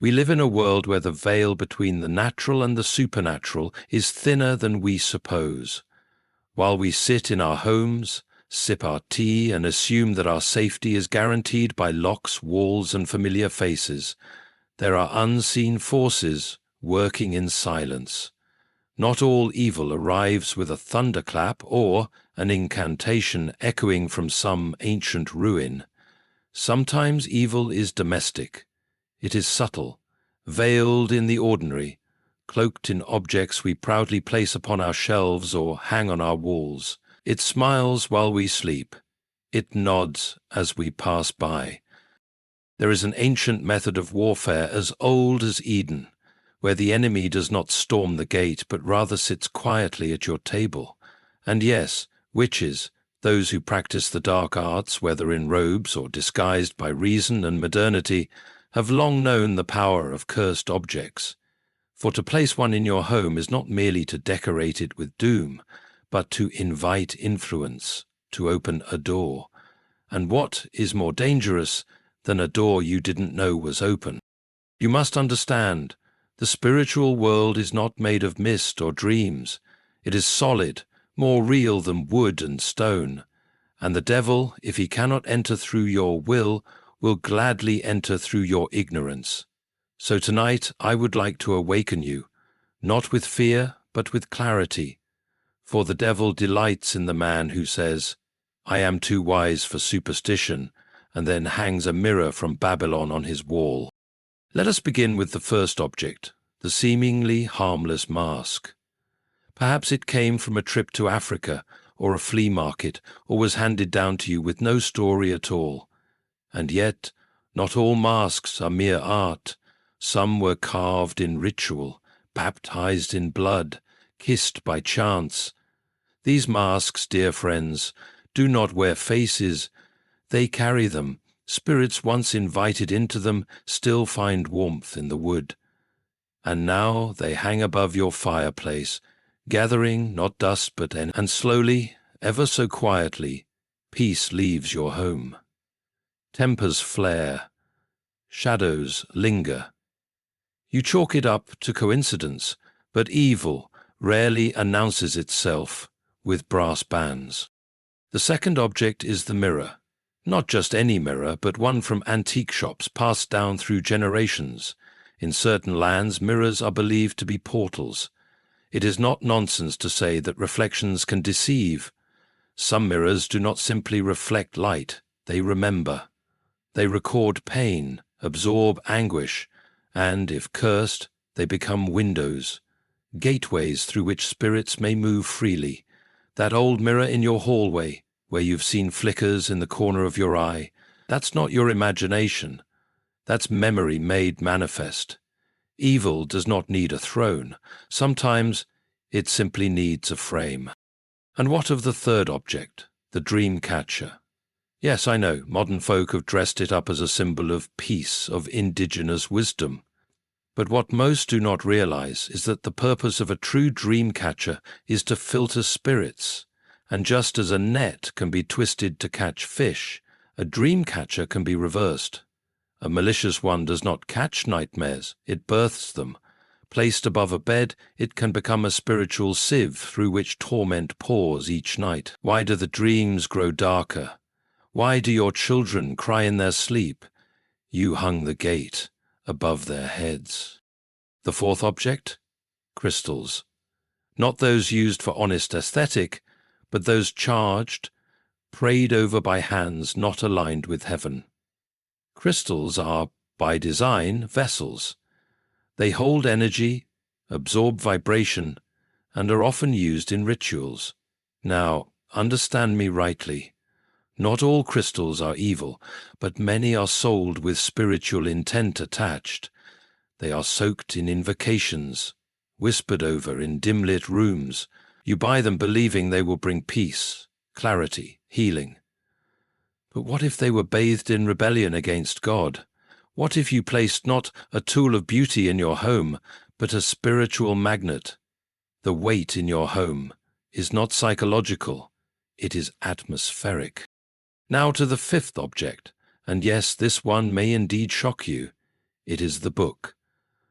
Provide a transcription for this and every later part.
We live in a world where the veil between the natural and the supernatural is thinner than we suppose. While we sit in our homes, sip our tea, and assume that our safety is guaranteed by locks, walls, and familiar faces, there are unseen forces working in silence. Not all evil arrives with a thunderclap or an incantation echoing from some ancient ruin. Sometimes evil is domestic. It is subtle, veiled in the ordinary, cloaked in objects we proudly place upon our shelves or hang on our walls. It smiles while we sleep. It nods as we pass by. There is an ancient method of warfare as old as Eden, where the enemy does not storm the gate but rather sits quietly at your table. And yes, witches, those who practice the dark arts, whether in robes or disguised by reason and modernity, have long known the power of cursed objects. For to place one in your home is not merely to decorate it with doom, but to invite influence, to open a door. And what is more dangerous than a door you didn't know was open? You must understand, the spiritual world is not made of mist or dreams. It is solid, more real than wood and stone. And the devil, if he cannot enter through your will gladly enter through your ignorance. So tonight I would like to awaken you, not with fear, but with clarity. For the devil delights in the man who says, "I am too wise for superstition," and then hangs a mirror from Babylon on his wall. Let us begin with the first object, the seemingly harmless mask. Perhaps it came from a trip to Africa or a flea market, or was handed down to you with no story at all. And yet, not all masks are mere art. Some were carved in ritual, baptized in blood, kissed by chance. These masks, dear friends, do not wear faces. They carry them. Spirits once invited into them still find warmth in the wood. And now they hang above your fireplace, gathering not dust but and slowly, ever so quietly, peace leaves your home. Tempers flare. Shadows linger. You chalk it up to coincidence, but evil rarely announces itself with brass bands. The second object is the mirror. Not just any mirror, but one from antique shops passed down through generations. In certain lands, mirrors are believed to be portals. It is not nonsense to say that reflections can deceive. Some mirrors do not simply reflect light, they remember. They record pain, absorb anguish, and, if cursed, they become windows, gateways through which spirits may move freely. That old mirror in your hallway, where you've seen flickers in the corner of your eye, that's not your imagination. That's memory made manifest. Evil does not need a throne. Sometimes it simply needs a frame. And what of the third object, the dream catcher? Yes, I know, modern folk have dressed it up as a symbol of peace, of indigenous wisdom. But what most do not realize is that the purpose of a true dream catcher is to filter spirits. And just as a net can be twisted to catch fish, a dream catcher can be reversed. A malicious one does not catch nightmares, it births them. Placed above a bed, it can become a spiritual sieve through which torment pours each night. Why do the dreams grow darker? Why do your children cry in their sleep? You hung the gate above their heads. The fourth object? Crystals. Not those used for honest aesthetic, but those charged, prayed over by hands not aligned with heaven. Crystals are, by design, vessels. They hold energy, absorb vibration, and are often used in rituals. Now, understand me rightly. Not all crystals are evil, but many are sold with spiritual intent attached. They are soaked in invocations, whispered over in dim-lit rooms. You buy them believing they will bring peace, clarity, healing. But what if they were bathed in rebellion against God? What if you placed not a tool of beauty in your home, but a spiritual magnet? The weight in your home is not psychological, it is atmospheric. Now to the fifth object, and yes, this one may indeed shock you. It is the book,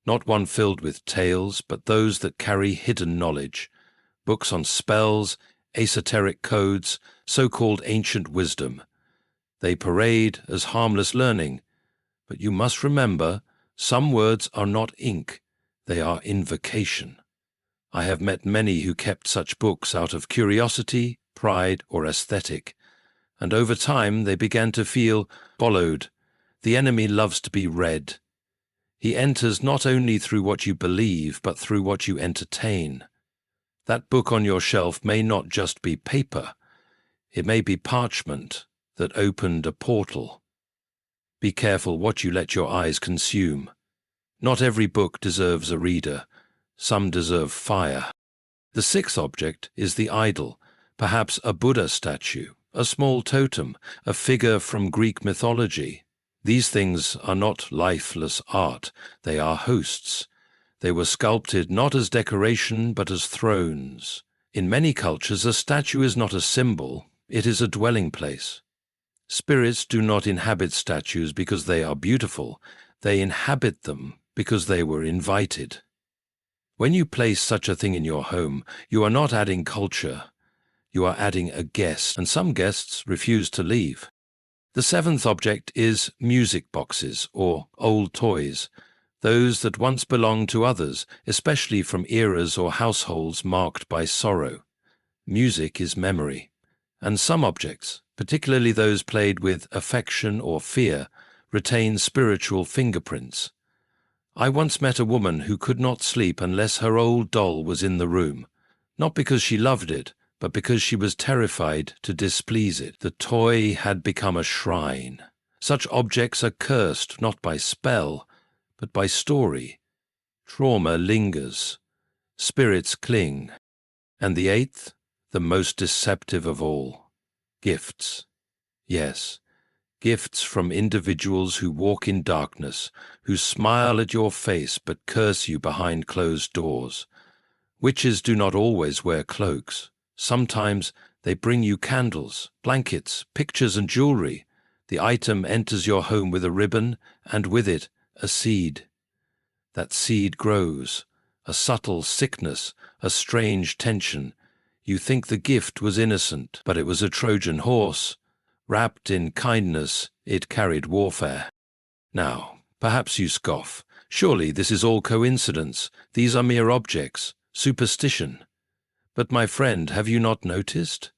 not one filled with tales, but those that carry hidden knowledge, books on spells, esoteric codes, so-called ancient wisdom. They parade as harmless learning, but you must remember, some words are not ink, they are invocation. I have met many who kept such books out of curiosity, pride, or aesthetic, and over time they began to feel followed. The enemy loves to be read. He enters not only through what you believe, but through what you entertain. That book on your shelf may not just be paper. It may be parchment that opened a portal. Be careful what you let your eyes consume. Not every book deserves a reader. Some deserve fire. The sixth object is the idol, perhaps a Buddha statue, a small totem, a figure from Greek mythology. These things are not lifeless art, they are hosts. They were sculpted not as decoration but as thrones. In many cultures, a statue is not a symbol, it is a dwelling place. Spirits do not inhabit statues because they are beautiful, they inhabit them because they were invited. When you place such a thing in your home, you are not adding culture, you are adding a guest, and some guests refuse to leave. The seventh object is music boxes, or old toys, those that once belonged to others, especially from eras or households marked by sorrow. Music is memory, and some objects, particularly those played with affection or fear, retain spiritual fingerprints. I once met a woman who could not sleep unless her old doll was in the room, not because she loved it, but because she was terrified to displease it. The toy had become a shrine. Such objects are cursed not by spell, but by story. Trauma lingers. Spirits cling. And the eighth, the most deceptive of all, gifts. Yes, gifts from individuals who walk in darkness, who smile at your face but curse you behind closed doors. Witches do not always wear cloaks. Sometimes they bring you candles, blankets, pictures, and jewelry. The item enters your home with a ribbon, and with it, a seed. That seed grows, a subtle sickness, a strange tension. You think the gift was innocent, but it was a Trojan horse. Wrapped in kindness, it carried warfare. Now, perhaps you scoff. Surely this is all coincidence. These are mere objects, superstition. But my friend, have you not noticed?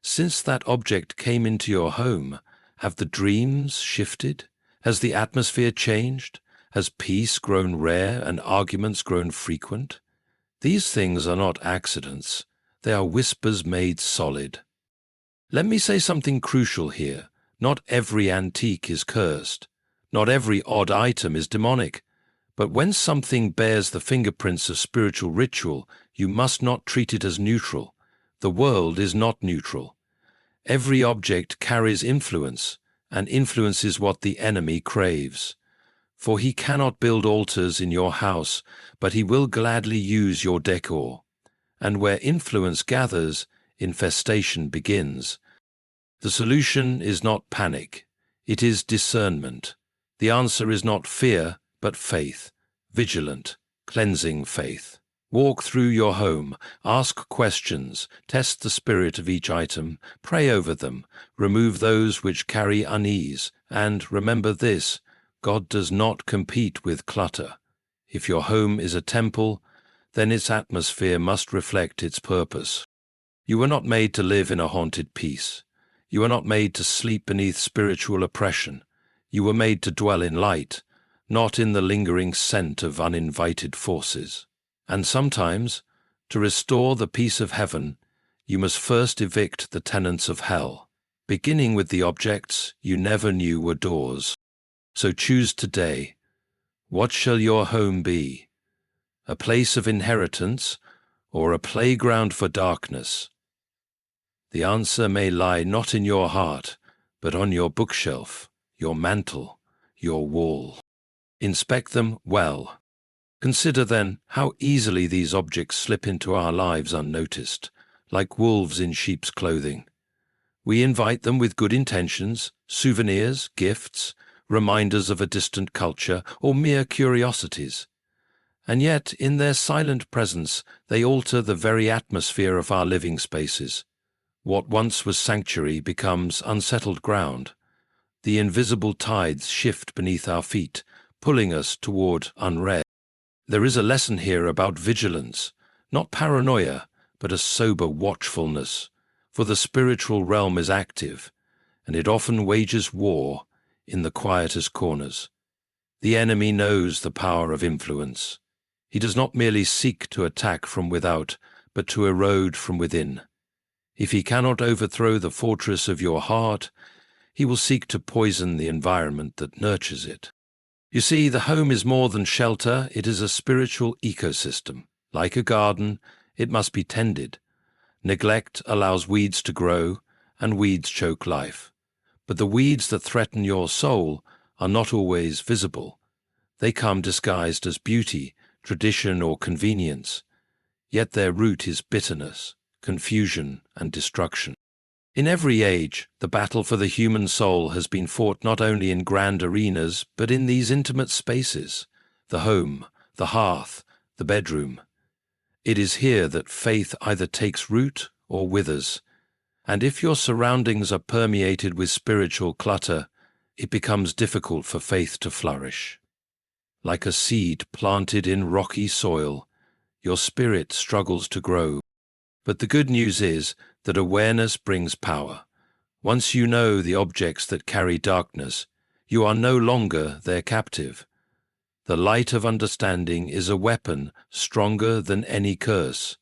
Since that object came into your home, have the dreams shifted? Has the atmosphere changed? Has peace grown rare and arguments grown frequent? These things are not accidents. They are whispers made solid. Let me say something crucial here. Not every antique is cursed. Not every odd item is demonic. But when something bears the fingerprints of spiritual ritual, you must not treat it as neutral. The world is not neutral. Every object carries influence, and influence is what the enemy craves. For he cannot build altars in your house, but he will gladly use your decor. And where influence gathers, infestation begins. The solution is not panic. It is discernment. The answer is not fear, but faith, vigilant, cleansing faith. Walk through your home, ask questions, test the spirit of each item, pray over them, remove those which carry unease, and remember this, God does not compete with clutter. If your home is a temple, then its atmosphere must reflect its purpose. You were not made to live in a haunted peace. You were not made to sleep beneath spiritual oppression. You were made to dwell in light, not in the lingering scent of uninvited forces. And sometimes, to restore the peace of heaven, you must first evict the tenants of hell, beginning with the objects you never knew were doors. So choose today. What shall your home be? A place of inheritance, or a playground for darkness? The answer may lie not in your heart, but on your bookshelf, your mantle, your wall. Inspect them well. Consider then how easily these objects slip into our lives unnoticed, like wolves in sheep's clothing. We invite them with good intentions, souvenirs, gifts, reminders of a distant culture, or mere curiosities. And yet, in their silent presence, they alter the very atmosphere of our living spaces. What once was sanctuary becomes unsettled ground. The invisible tides shift beneath our feet, pulling us toward unrest. There is a lesson here about vigilance, not paranoia, but a sober watchfulness, for the spiritual realm is active, and it often wages war in the quietest corners. The enemy knows the power of influence. He does not merely seek to attack from without, but to erode from within. If he cannot overthrow the fortress of your heart, he will seek to poison the environment that nurtures it. You see, the home is more than shelter, it is a spiritual ecosystem. Like a garden, it must be tended. Neglect allows weeds to grow, and weeds choke life. But the weeds that threaten your soul are not always visible. They come disguised as beauty, tradition, or convenience. Yet their root is bitterness, confusion, and destruction. In every age, the battle for the human soul has been fought not only in grand arenas, but in these intimate spaces, the home, the hearth, the bedroom. It is here that faith either takes root or withers, and if your surroundings are permeated with spiritual clutter, it becomes difficult for faith to flourish. Like a seed planted in rocky soil, your spirit struggles to grow. But the good news is that awareness brings power. Once you know the objects that carry darkness, you are no longer their captive. The light of understanding is a weapon stronger than any curse.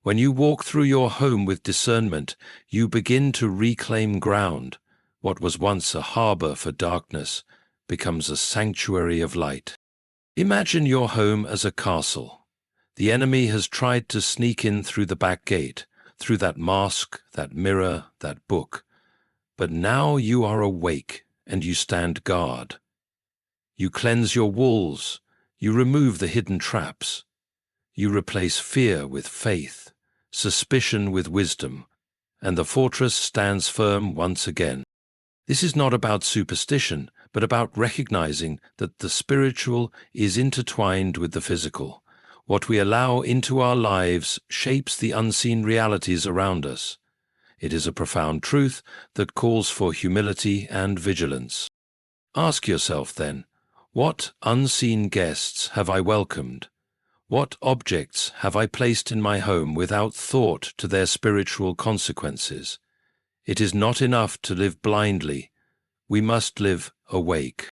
When you walk through your home with discernment, you begin to reclaim ground. What was once a harbor for darkness becomes a sanctuary of light. Imagine your home as a castle. The enemy has tried to sneak in through the back gate, through that mask, that mirror, that book. But now you are awake, and you stand guard. You cleanse your walls, you remove the hidden traps. You replace fear with faith, suspicion with wisdom, and the fortress stands firm once again. This is not about superstition, but about recognizing that the spiritual is intertwined with the physical. What we allow into our lives shapes the unseen realities around us. It is a profound truth that calls for humility and vigilance. Ask yourself then, what unseen guests have I welcomed? What objects have I placed in my home without thought to their spiritual consequences? It is not enough to live blindly. We must live awake.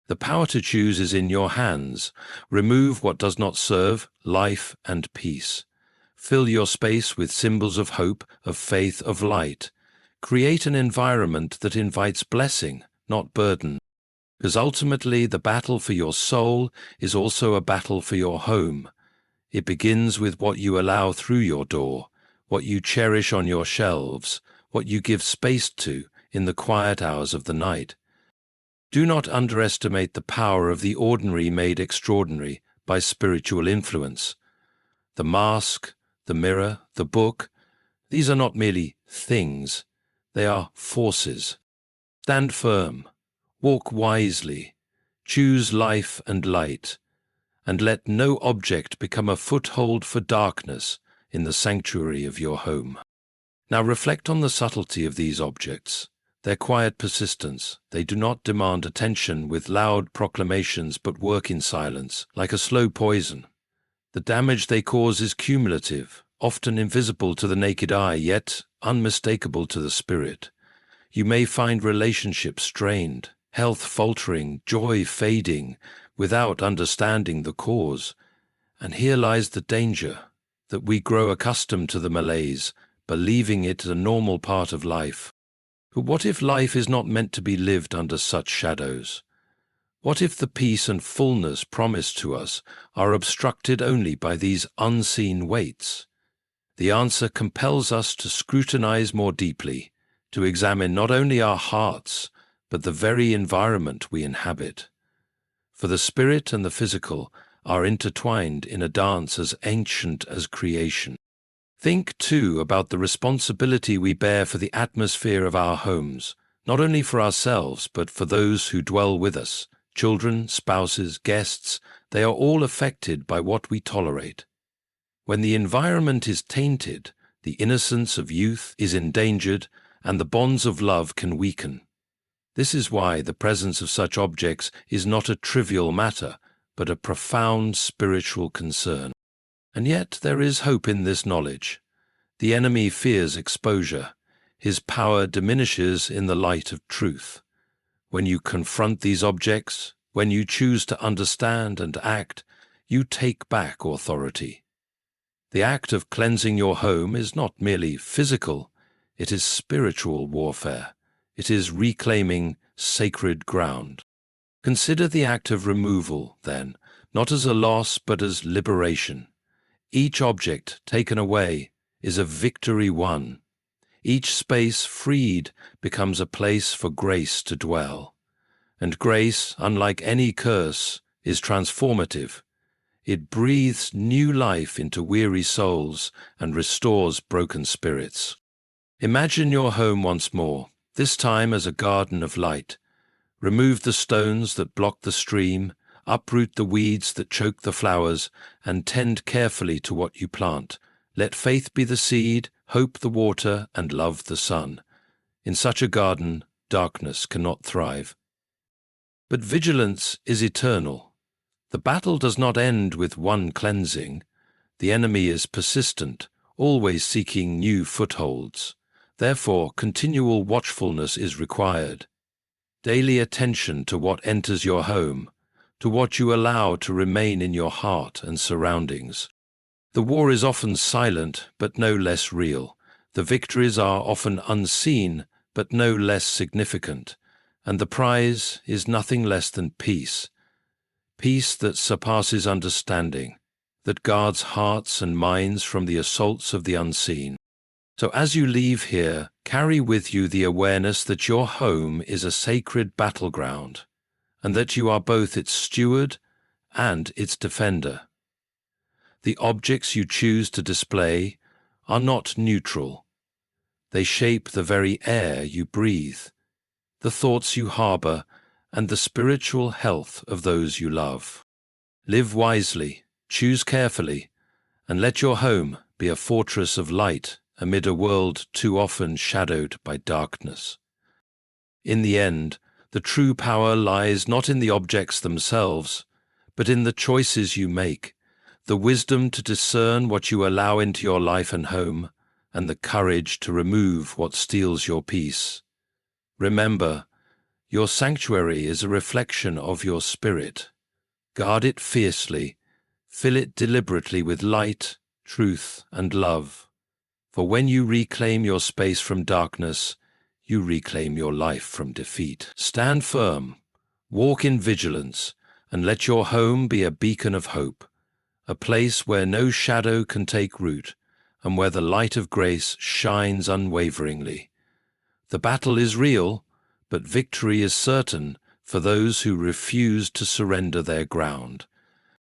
The power to choose is in your hands. Remove what does not serve life and peace. Fill your space with symbols of hope, of faith, of light. Create an environment that invites blessing, not burden. Because ultimately the battle for your soul is also a battle for your home. It begins with what you allow through your door, what you cherish on your shelves, what you give space to in the quiet hours of the night. Do not underestimate the power of the ordinary made extraordinary by spiritual influence. The mask, the mirror, the book, these are not merely things, they are forces. Stand firm, walk wisely, choose life and light, and let no object become a foothold for darkness in the sanctuary of your home. Now reflect on the subtlety of these objects. Their quiet persistence. They do not demand attention with loud proclamations but work in silence, like a slow poison. The damage they cause is cumulative, often invisible to the naked eye, yet unmistakable to the spirit. You may find relationships strained, health faltering, joy fading, without understanding the cause. And here lies the danger, that we grow accustomed to the malaise, believing it a normal part of life. But what if life is not meant to be lived under such shadows? What if the peace and fullness promised to us are obstructed only by these unseen weights? The answer compels us to scrutinize more deeply, to examine not only our hearts, but the very environment we inhabit. For the spirit and the physical are intertwined in a dance as ancient as creation. Think, too, about the responsibility we bear for the atmosphere of our homes, not only for ourselves, but for those who dwell with us, children, spouses, guests. They are all affected by what we tolerate. When the environment is tainted, the innocence of youth is endangered, and the bonds of love can weaken. This is why the presence of such objects is not a trivial matter, but a profound spiritual concern. And yet there is hope in this knowledge. The enemy fears exposure. His power diminishes in the light of truth. When you confront these objects, when you choose to understand and act, you take back authority. The act of cleansing your home is not merely physical, it is spiritual warfare. It is reclaiming sacred ground. Consider the act of removal, then, not as a loss but as liberation. Each object taken away is a victory won. Each space freed becomes a place for grace to dwell. And grace, unlike any curse, is transformative. It breathes new life into weary souls and restores broken spirits. Imagine your home once more, this time as a garden of light. Remove the stones that block the stream, uproot the weeds that choke the flowers, and tend carefully to what you plant. Let faith be the seed, hope the water, and love the sun. In such a garden, darkness cannot thrive. But vigilance is eternal. The battle does not end with one cleansing. The enemy is persistent, always seeking new footholds. Therefore, continual watchfulness is required. Daily attention to what enters your home, to what you allow to remain in your heart and surroundings. The war is often silent, but no less real. The victories are often unseen, but no less significant. And the prize is nothing less than peace. Peace that surpasses understanding, that guards hearts and minds from the assaults of the unseen. So as you leave here, carry with you the awareness that your home is a sacred battleground, and that you are both its steward and its defender. The objects you choose to display are not neutral. They shape the very air you breathe, the thoughts you harbor, and the spiritual health of those you love. Live wisely, choose carefully, and let your home be a fortress of light amid a world too often shadowed by darkness. In the end, the true power lies not in the objects themselves, but in the choices you make, the wisdom to discern what you allow into your life and home, and the courage to remove what steals your peace. Remember, your sanctuary is a reflection of your spirit. Guard it fiercely, fill it deliberately with light, truth, and love. For when you reclaim your space from darkness, you reclaim your life from defeat. Stand firm, walk in vigilance, and let your home be a beacon of hope, a place where no shadow can take root, and where the light of grace shines unwaveringly. The battle is real, but victory is certain for those who refuse to surrender their ground.